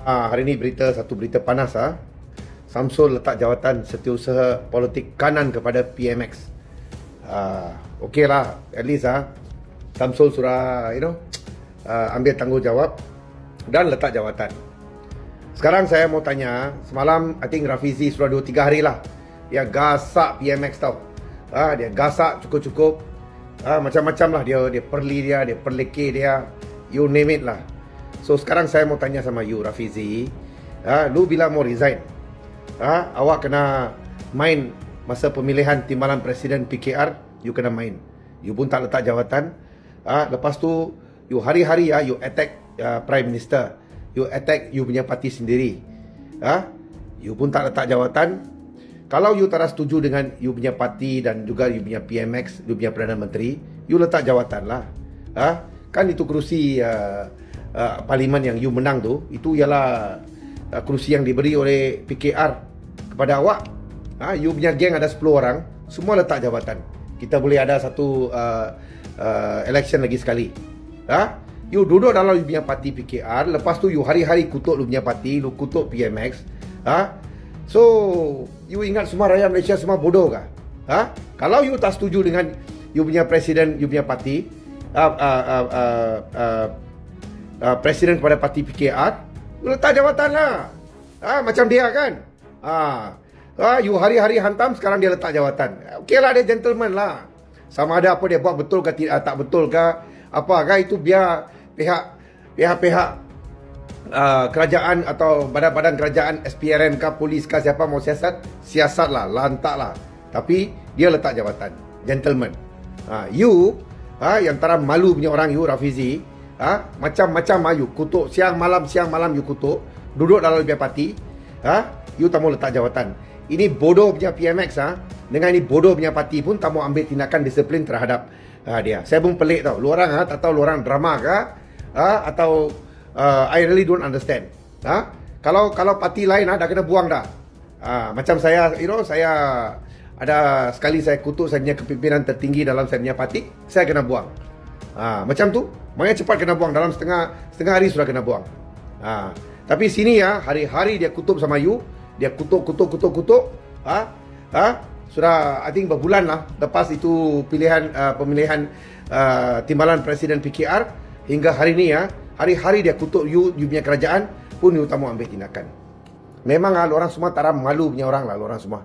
Hari ni satu berita panas. Samsul letak jawatan Setiausaha Politik Kanan kepada PMX. Okey lah, at least Samsul sudah ambil tanggungjawab dan letak jawatan. Sekarang saya mau tanya, semalam I think Rafizi sudah 2-3 hari lah dia gasak PMX tau. Dia gasak cukup-cukup, macam-macam lah, dia perli dia perlekeh dia, you name it lah. So sekarang saya mau tanya sama you Rafizi, lu bila mau resign, awak kena main masa pemilihan timbalan presiden PKR, you kena main. You pun tak letak jawatan. Lepas tu you hari-hari you attack Prime Minister, you attack you punya parti sendiri. You pun tak letak jawatan. Kalau you tak setuju dengan you punya parti dan juga you punya PMX, you punya Perdana Menteri, you letak jawatan lah. Kan itu kerusi parlimen yang you menang tu, itu ialah kerusi yang diberi oleh PKR kepada awak. You punya geng ada 10 orang, semua letak jawatan. Kita boleh ada satu election lagi sekali. You duduk dalam you punya parti PKR, lepas tu you hari-hari kutuk you punya parti, you kutuk PMX. So you ingat semua rakyat Malaysia semua bodoh kah? Kalau you tak setuju dengan you punya presiden, you punya parti, presiden kepada parti PKR, you letak jawatan lah. Macam dia kan. You hari-hari hantam, sekarang dia letak jawatan. Okey lah, dia gentleman lah. Sama ada apa dia buat betul ke tak betul ke apa ke, itu biar pihak kerajaan atau badan-badan kerajaan, SPRM ke, polis ke, siapa mau siasat lah, lantak lah. Tapi dia letak jawatan, gentleman. You yang tara malu punya orang, you Rafizi, macam-macam you kutuk, siang malam you kutuk, duduk dalam lebih parti, you tak mau letak jawatan. Ini bodoh punya PMX, dengan ini bodoh punya parti pun tak mau ambil tindakan disiplin terhadap dia. Saya pun pelik tau, lu orang tak tahu lu orang drama ke, atau I really don't understand. Kalau parti lain dah kena buang dah. Macam saya, saya ada sekali saya kutuk saya punya kepimpinan tertinggi dalam saya punya parti, saya kena buang. Macam tu, maknanya cepat kena buang, dalam setengah hari sudah kena buang. Tapi sini hari-hari dia kutuk sama you, dia kutuk. Sudah I think berbulan lah lepas itu pemilihan timbalan presiden PKR, hingga hari ni hari-hari dia kutuk you punya kerajaan pun you tak mau ambil tindakan. Memang orang semua tak malu punya orang lah, orang semua.